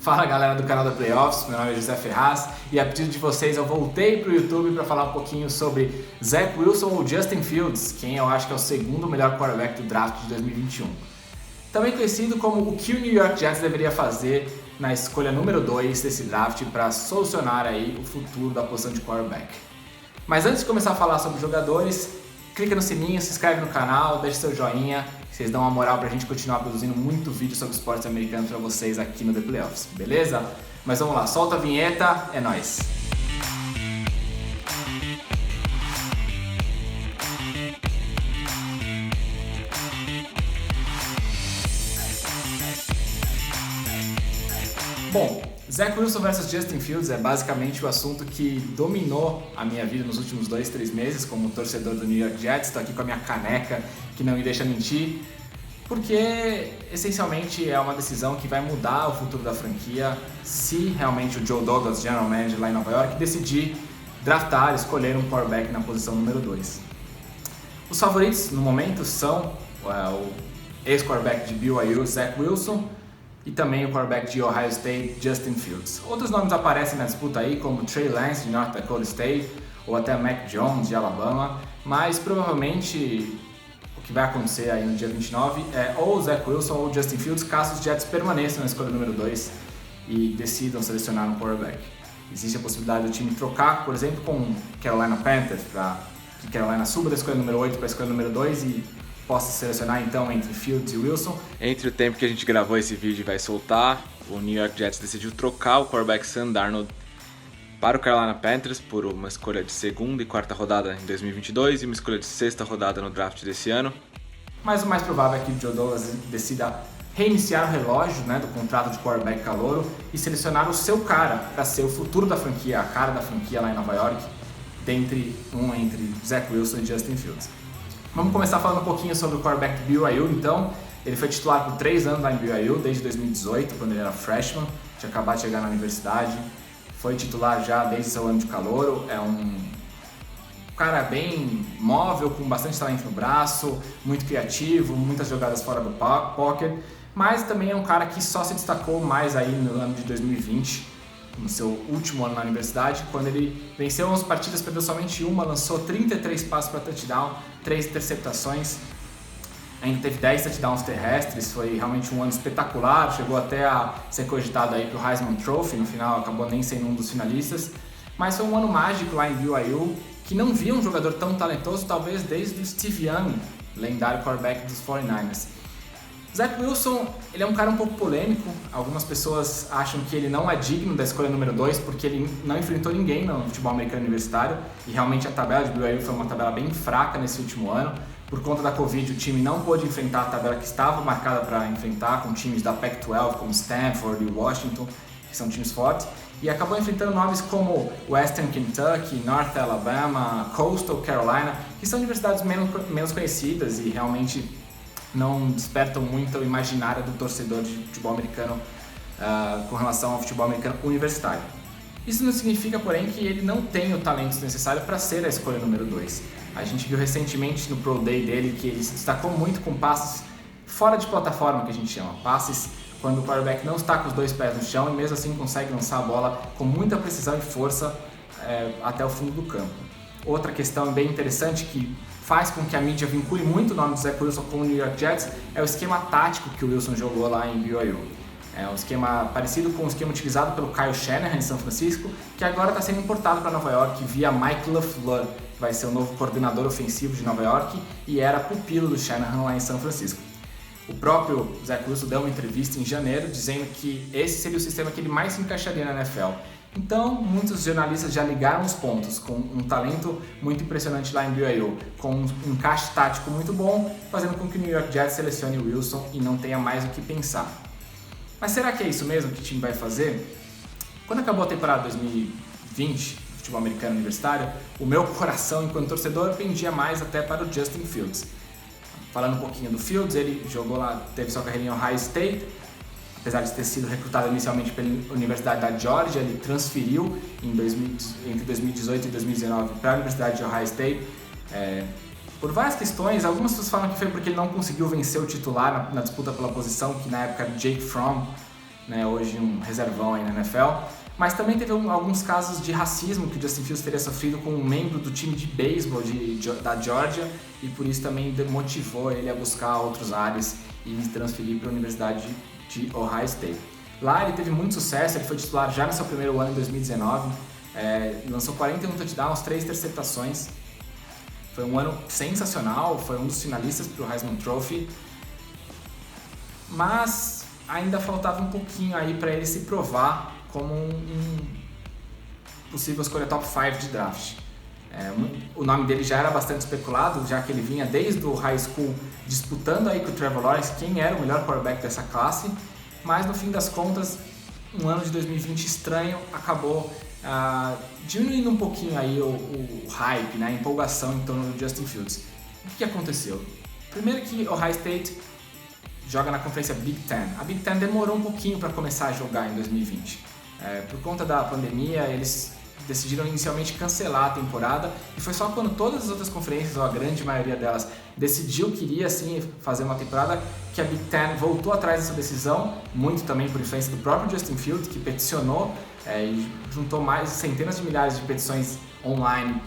Fala galera do canal da Playoffs, meu nome é José Ferraz e a pedido de vocês eu voltei pro YouTube para falar um pouquinho sobre Zach Wilson ou Justin Fields, quem eu acho que é o segundo melhor quarterback do draft de 2021. Também conhecido como o que o New York Jets deveria fazer na escolha número 2 desse draft para solucionar aí o futuro da posição de quarterback. Mas antes de começar a falar sobre jogadores, clica no sininho, se inscreve no canal, deixa seu joinha, vocês dão uma moral pra gente continuar produzindo muito vídeo sobre esportes americanos pra vocês aqui no The Playoffs, beleza? Mas vamos lá, solta a vinheta, é nóis! Bom, Zach Wilson versus Justin Fields é basicamente o assunto que dominou a minha vida nos últimos 2-3 meses como torcedor do New York Jets. Estou aqui com a minha caneca que não me deixa mentir, porque essencialmente é uma decisão que vai mudar o futuro da franquia se realmente o Joe Douglas, general manager lá em Nova York, decidir draftar, escolher um quarterback na posição número 2. Os favoritos no momento são o ex-quarterback de BYU, Zach Wilson, e também o quarterback de Ohio State, Justin Fields. Outros nomes aparecem na disputa aí, como Trey Lance, de North Dakota State, ou até Mac Jones, de Alabama, mas provavelmente o que vai acontecer aí no dia 29 é ou o Zach Wilson ou o Justin Fields, caso os Jets permaneçam na escolha número 2 e decidam selecionar um quarterback. Existe a possibilidade do time trocar, por exemplo, com o Carolina Panthers, para que Carolina suba da escolha número 8 para a escolha número 2 e possa selecionar então entre Fields e Wilson. Entre o tempo que a gente gravou esse vídeo e vai soltar, o New York Jets decidiu trocar o quarterback Sam Darnold para o Carolina Panthers por uma escolha de segunda e quarta rodada em 2022 e uma escolha de sexta rodada no draft desse ano. Mas o mais provável é que o Joe Douglas decida reiniciar o relógio, do contrato de quarterback calouro e selecionar o seu cara para ser o futuro da franquia, a cara da franquia lá em Nova York, entre Zach Wilson e Justin Fields. Vamos começar falando um pouquinho sobre o quarterback do BYU, então. Ele foi titular por 3 anos lá em BYU, desde 2018, quando ele era freshman, tinha acabado de chegar na universidade. Foi titular já desde seu ano de calouro, é um cara bem móvel, com bastante talento no braço, muito criativo, muitas jogadas fora do pocket, mas também é um cara que só se destacou mais aí no ano de 2020, no seu último ano na universidade, quando ele venceu 11 partidas, perdeu somente uma, lançou 33 passes para touchdown, 3 interceptações, ainda teve 10 touchdowns terrestres, foi realmente um ano espetacular, chegou até a ser cogitado aí para o Heisman Trophy, no final acabou nem sendo um dos finalistas, mas foi um ano mágico lá em BYU, que não via um jogador tão talentoso talvez desde o Steve Young, lendário quarterback dos 49ers. Zach Wilson, ele é um cara um pouco polêmico, algumas pessoas acham que ele não é digno da escolha número 2 porque ele não enfrentou ninguém no futebol americano universitário e realmente a tabela de BYU foi uma tabela bem fraca nesse último ano. Por conta da Covid, o time não pôde enfrentar a tabela que estava marcada para enfrentar com times da Pac-12 como Stanford e Washington, que são times fortes, e acabou enfrentando nomes como Western Kentucky, North Alabama, Coastal Carolina, que são universidades menos conhecidas e realmente não despertam muito o imaginário do torcedor de futebol americano com relação ao futebol americano universitário. Isso não significa, porém, que ele não tem o talento necessário para ser a escolha número 2. A gente viu recentemente no Pro Day dele que ele se destacou muito com passes fora de plataforma, que a gente chama, passes quando o quarterback não está com os 2 pés no chão e mesmo assim consegue lançar a bola com muita precisão e força até o fundo do campo. Outra questão bem interessante que faz com que a mídia vincule muito o nome do Zach Wilson com o New York Jets é o esquema tático que o Wilson jogou lá em BYU. É um esquema parecido com o esquema utilizado pelo Kyle Shanahan em São Francisco, que agora está sendo importado para Nova York via Mike LaFleur, que vai ser o novo coordenador ofensivo de Nova York e era pupilo do Shanahan lá em São Francisco. O próprio Zach Wilson deu uma entrevista em janeiro dizendo que esse seria o sistema que ele mais se encaixaria na NFL. Então, muitos jornalistas já ligaram os pontos, com um talento muito impressionante lá em BYU, com um encaixe tático muito bom, fazendo com que o New York Jets selecione o Wilson e não tenha mais o que pensar. Mas será que é isso mesmo que o time vai fazer? Quando acabou a temporada 2020, do futebol americano universitário, o meu coração enquanto torcedor pendia mais até para o Justin Fields. Falando um pouquinho do Fields, ele jogou lá, teve sua carreira em Ohio State, apesar de ter sido recrutado inicialmente pela Universidade da Georgia, ele transferiu entre 2018 e 2019 para a Universidade de Ohio State. Por várias questões, algumas pessoas falam que foi porque ele não conseguiu vencer o titular na disputa pela posição, que na época era Jake Fromm, né, hoje um reservão aí na NFL. Mas também teve alguns casos de racismo que o Justin Fields teria sofrido com um membro do time de beisebol da Georgia, e por isso também motivou ele a buscar outros ares e transferir para a Universidade de Ohio State. Lá ele teve muito sucesso, ele foi titular já no seu primeiro ano em 2019, lançou 41 touchdowns, 3 interceptações. Foi um ano sensacional, foi um dos finalistas para o Heisman Trophy, mas ainda faltava um pouquinho aí para ele se provar como um possível escolha top 5 de draft. O nome dele já era bastante especulado, já que ele vinha desde o high school disputando aí com o Trevor Lawrence quem era o melhor quarterback dessa classe, mas no fim das contas, um ano de 2020 estranho acabou diminuindo um pouquinho aí o hype, né, a empolgação em torno do Justin Fields. O que aconteceu? Primeiro que Ohio State joga na conferência Big Ten. A Big Ten demorou um pouquinho para começar a jogar em 2020. Por conta da pandemia, eles decidiram inicialmente cancelar a temporada, e foi só quando todas as outras conferências, ou a grande maioria delas, decidiu que iria sim fazer uma temporada, que a Big Ten voltou atrás dessa decisão, muito também por influência do próprio Justin Fields, que peticionou e juntou mais centenas de milhares de petições online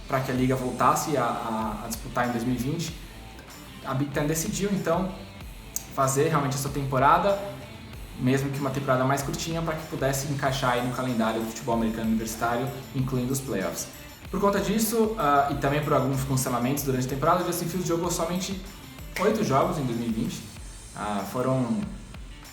para que a liga voltasse a disputar em 2020. A Big Ten decidiu então fazer realmente essa temporada, mesmo que uma temporada mais curtinha, para que pudesse encaixar aí no calendário do futebol americano universitário, incluindo os playoffs. Por conta disso, e também por alguns cancelamentos durante a temporada, o Justin Fields jogou somente 8 jogos em 2020. Foram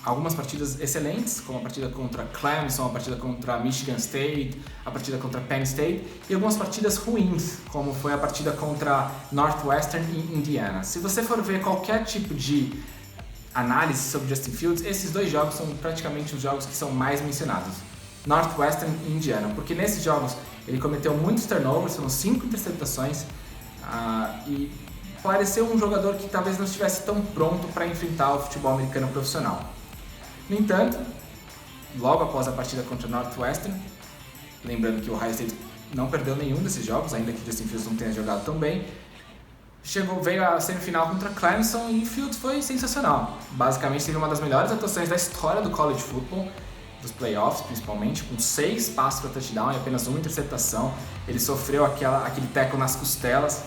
algumas partidas excelentes, como a partida contra Clemson, a partida contra Michigan State, a partida contra Penn State, e algumas partidas ruins, como foi a partida contra Northwestern e Indiana. Se você for ver qualquer tipo de análise sobre Justin Fields, esses 2 jogos são praticamente os jogos que são mais mencionados, Northwestern e Indiana, porque nesses jogos ele cometeu muitos turnovers, foram 5 interceptações, e pareceu um jogador que talvez não estivesse tão pronto para enfrentar o futebol americano profissional. No entanto, logo após a partida contra Northwestern, lembrando que o Ohio State não perdeu nenhum desses jogos, ainda que Justin Fields não tenha jogado tão bem, veio a semifinal contra Clemson e Fields foi sensacional. Basicamente teve uma das melhores atuações da história do college football, dos playoffs principalmente, com 6 passos para touchdown e apenas 1 interceptação. Ele sofreu aquele tackle nas costelas,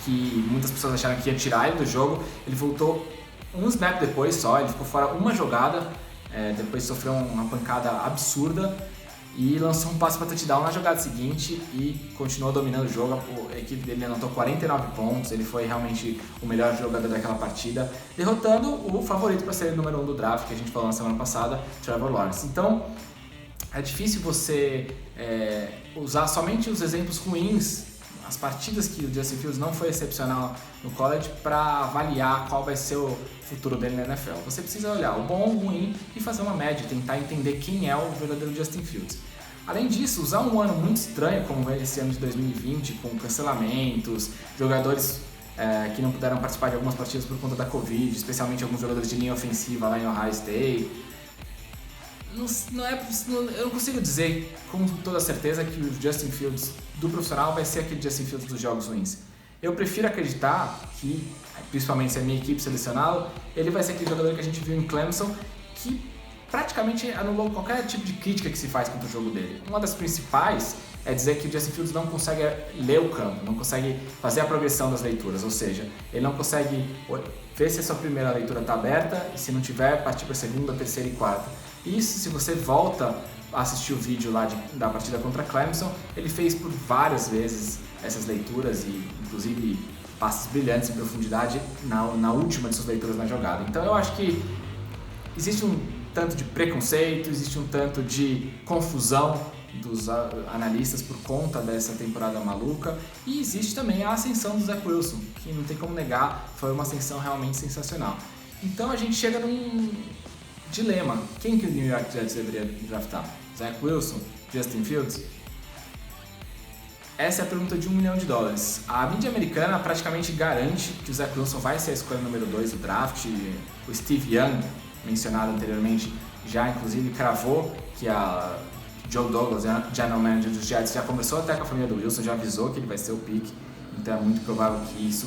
que muitas pessoas acharam que ia tirar ele do jogo. Ele voltou um snap depois só, ele ficou fora uma jogada, depois sofreu uma pancada absurda e lançou um passe para touchdown na jogada seguinte e continuou dominando o jogo. A equipe dele anotou 49 pontos, ele foi realmente o melhor jogador daquela partida, derrotando o favorito para ser o número 1 do draft, que a gente falou na semana passada, Trevor Lawrence. Então, é difícil você usar somente os exemplos ruins, as partidas que o Justin Fields não foi excepcional no college, para avaliar qual vai ser o futuro dele na NFL. Você precisa olhar o bom, o ruim e fazer uma média, tentar entender quem é o verdadeiro Justin Fields. Além disso, usar um ano muito estranho como esse ano de 2020, com cancelamentos, jogadores que não puderam participar de algumas partidas por conta da Covid, especialmente alguns jogadores de linha ofensiva lá em Ohio State. Eu não consigo dizer com toda certeza que o Justin Fields do profissional vai ser aquele Justin Fields dos jogos ruins. Eu prefiro acreditar que, principalmente se a minha equipe selecioná-lo, ele vai ser aquele jogador que a gente viu em Clemson, que praticamente anulou qualquer tipo de crítica que se faz contra o jogo dele. Uma das principais é dizer que o Justin Fields não consegue ler o campo, não consegue fazer a progressão das leituras, ou seja, ele não consegue ver se a sua primeira leitura está aberta e, se não tiver, partir para a segunda, terceira e quarta. Isso, se você volta a assistir o vídeo lá da partida contra Clemson, ele fez por várias vezes essas leituras e, inclusive, passes brilhantes em profundidade na última de suas leituras na jogada. Então, eu acho que existe um tanto de preconceito, existe um tanto de confusão dos analistas por conta dessa temporada maluca, e existe também a ascensão do Zach Wilson, que não tem como negar, foi uma ascensão realmente sensacional. Então, a gente chega num dilema. Quem que o New York Jets deveria draftar? Zach Wilson? Justin Fields? Essa é a pergunta de $1 milhão. A mídia americana praticamente garante que o Zach Wilson vai ser a escolha número 2 do draft. O Steve Young, mencionado anteriormente, já inclusive cravou que a Joe Douglas, general manager dos Jets, já conversou até com a família do Wilson, já avisou que ele vai ser o pick. Então é muito provável que isso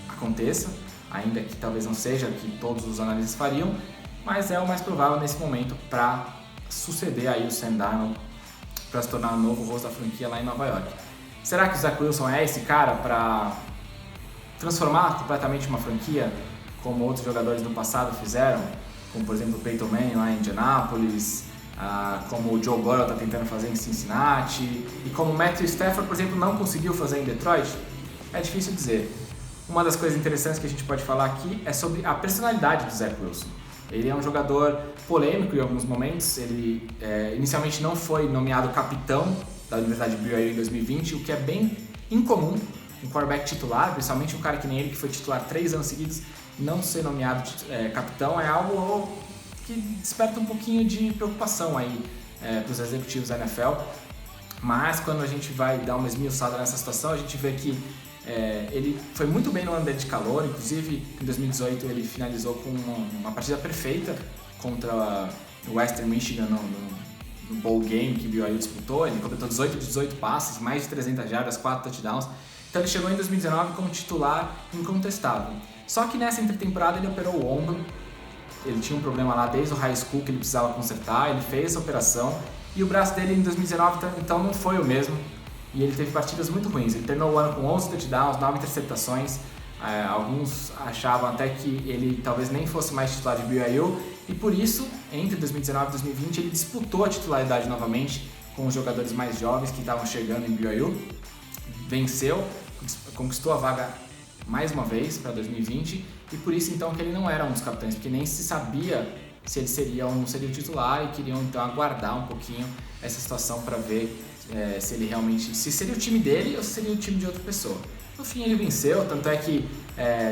aconteça, ainda que talvez não seja o que todos os analistas fariam. mas é o mais provável nesse momento para suceder aí o Sam Darnold, para se tornar o novo rosto da franquia lá em Nova York. Será que o Zach Wilson é esse cara para transformar completamente uma franquia, como outros jogadores do passado fizeram, como por exemplo o Peyton Manning lá em Indianapolis, como o Joe Burrow está tentando fazer em Cincinnati, e como o Matthew Stafford, por exemplo, não conseguiu fazer em Detroit? É difícil dizer. Uma das coisas interessantes que a gente pode falar aqui é sobre a personalidade do Zach Wilson. Ele é um jogador polêmico em alguns momentos, ele inicialmente não foi nomeado capitão da Universidade de BYU em 2020, o que é bem incomum, um quarterback titular, principalmente um cara que nem ele, que foi titular 3 anos seguidos, não ser nomeado capitão é algo que desperta um pouquinho de preocupação aí para os executivos da NFL. Mas quando a gente vai dar uma esmiuçada nessa situação, a gente vê que ele foi muito bem no ano de calor, inclusive em 2018 ele finalizou com uma partida perfeita contra o Western Michigan no Bowl Game que o BYU disputou. Ele completou 18 de 18 passes, mais de 300 jardas, 4 touchdowns. Então ele chegou em 2019 como titular incontestável. Só que nessa intertemporada ele operou o ombro, ele tinha um problema lá desde o high school que ele precisava consertar, ele fez essa operação e o braço dele em 2019 então não foi o mesmo e ele teve partidas muito ruins. Ele terminou o ano com 11 touchdowns, 9 interceptações, alguns achavam até que ele talvez nem fosse mais titular de BYU e por isso, entre 2019 e 2020, ele disputou a titularidade novamente com os jogadores mais jovens que estavam chegando em BYU, venceu, conquistou a vaga mais uma vez para 2020 e por isso então que ele não era um dos capitães, porque nem se sabia se ele seria ou não seria o titular e queriam então aguardar um pouquinho essa situação para ver se ele realmente, se seria o time dele ou se seria o time de outra pessoa. No fim ele venceu, tanto é que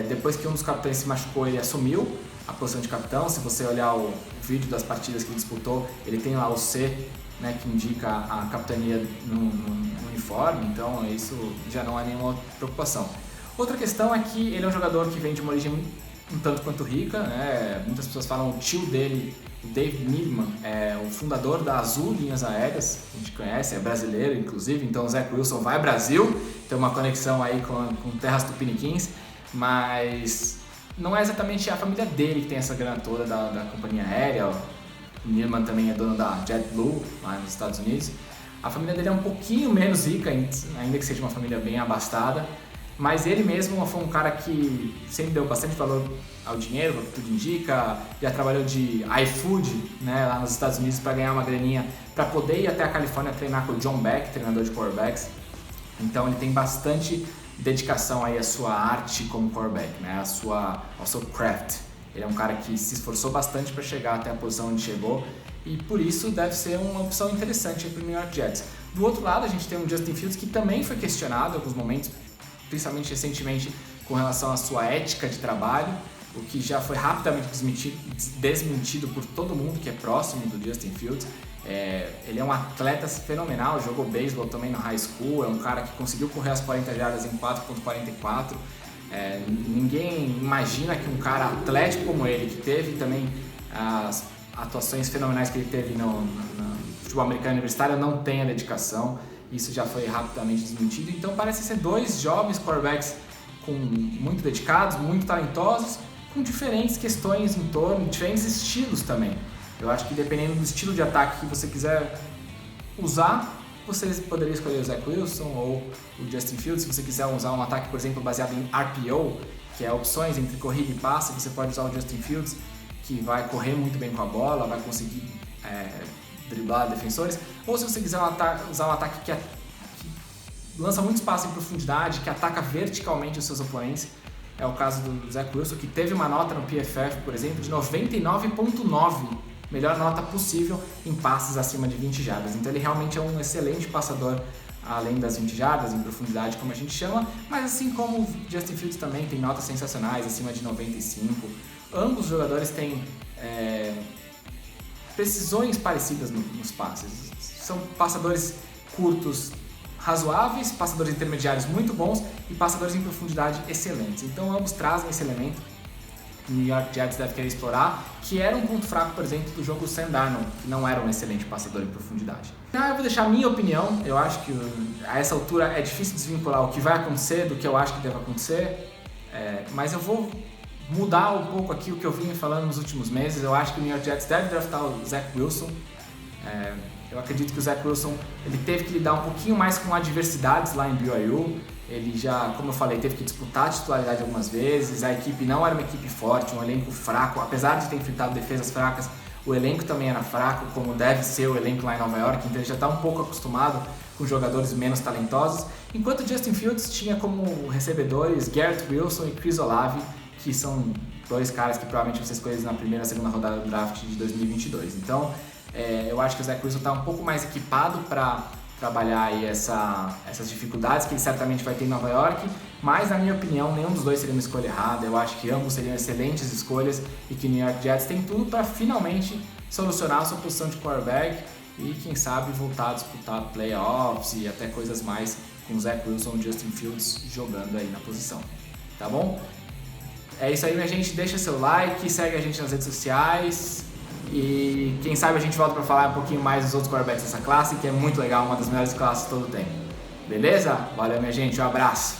depois que um dos capitães se machucou ele assumiu a posição de capitão. Se você olhar o vídeo das partidas que ele disputou, ele tem lá o C, né, que indica a capitania no uniforme, então isso já não é nenhuma preocupação. Outra questão é que ele é um jogador que vem de uma origem um tanto quanto rica, né? Muitas pessoas falam o tio dele, o Dave Needman, é o fundador da Azul Linhas Aéreas, a gente conhece, é brasileiro inclusive, então o Zach Wilson vai ao Brasil, tem uma conexão aí com terras tupiniquins, mas não é exatamente a família dele que tem essa grana toda da companhia aérea. O Needman também é dono da JetBlue, lá nos Estados Unidos. A família dele é um pouquinho menos rica, ainda que seja uma família bem abastada, mas ele mesmo foi um cara que sempre deu bastante valor ao dinheiro, o que tudo indica, já trabalhou de iFood, né, lá nos Estados Unidos para ganhar uma graninha, para poder ir até a Califórnia treinar com o John Beck, treinador de quarterbacks. Então ele tem bastante dedicação aí à sua arte como quarterback, né, ao seu craft. Ele é um cara que se esforçou bastante para chegar até a posição onde chegou e por isso deve ser uma opção interessante para o New York Jets. Do outro lado, a gente tem o Justin Fields, que também foi questionado em alguns momentos, principalmente recentemente com relação à sua ética de trabalho, o que já foi rapidamente desmentido por todo mundo que é próximo do Justin Fields. Ele é um atleta fenomenal, jogou beisebol também no high school, é um cara que conseguiu correr as 40 jardas em 4.44. Ninguém imagina que um cara atlético como ele, que teve também as atuações fenomenais que ele teve no futebol americano universitário, não tenha dedicação. Isso já foi rapidamente desmentido. Então parece ser 2 jovens quarterbacks muito dedicados, muito talentosos, com diferentes questões em torno, diferentes estilos também. Eu acho que dependendo do estilo de ataque que você quiser usar, você poderia escolher o Zach Wilson ou o Justin Fields. Se você quiser usar um ataque, por exemplo, baseado em RPO, que é opções entre corrida e passe, você pode usar o Justin Fields, que vai correr muito bem com a bola, vai conseguir driblar defensores. Ou se você quiser usar um ataque que lança muito espaço em profundidade, que ataca verticalmente os seus oponentes, é o caso do Zach Wilson, que teve uma nota no PFF, por exemplo, de 99.9, melhor nota possível em passes acima de 20 jardas. Então ele realmente é um excelente passador, além das 20 jardas, em profundidade, como a gente chama, mas assim como o Justin Fields também tem notas sensacionais, acima de 95. Ambos os jogadores têm precisões parecidas nos passes. São passadores curtos razoáveis, passadores intermediários muito bons e passadores em profundidade excelentes. Então ambos trazem esse elemento que o New York Jets deve querer explorar, que era um ponto fraco, por exemplo, do jogo do Sam Darnold, que não era um excelente passador em profundidade. Então eu vou deixar a minha opinião. Eu acho que a essa altura é difícil desvincular o que vai acontecer do que eu acho que deve acontecer, mas eu vou mudar um pouco aqui o que eu vinha falando nos últimos meses. Eu acho que o New York Jets deve draftar o Zach Wilson. Eu acredito que o Zach Wilson ele teve que lidar um pouquinho mais com adversidades lá em BYU. Ele já, como eu falei, teve que disputar a titularidade algumas vezes. A equipe não era uma equipe forte, um elenco fraco. Apesar de ter enfrentado defesas fracas, o elenco também era fraco, como deve ser o elenco lá em Nova York. Então ele já está um pouco acostumado com jogadores menos talentosos. Enquanto Justin Fields tinha como recebedores Garrett Wilson e Chris Olave, que são dois caras que provavelmente vão ser escolhidos na primeira e segunda rodada do draft de 2022. Então, eu acho que o Zach Wilson está um pouco mais equipado para trabalhar aí essas dificuldades que ele certamente vai ter em Nova York, mas na minha opinião nenhum dos dois seria uma escolha errada. Eu acho que ambos seriam excelentes escolhas e que o New York Jets tem tudo para finalmente solucionar a sua posição de quarterback e quem sabe voltar a disputar playoffs e até coisas mais com o Zach Wilson e Justin Fields jogando aí na posição, tá bom? É isso aí, minha gente, deixa seu like, segue a gente nas redes sociais e quem sabe a gente volta para falar um pouquinho mais dos outros quarterbacks dessa classe, que é muito legal, uma das melhores classes todo o tempo. Beleza? Valeu, minha gente, um abraço!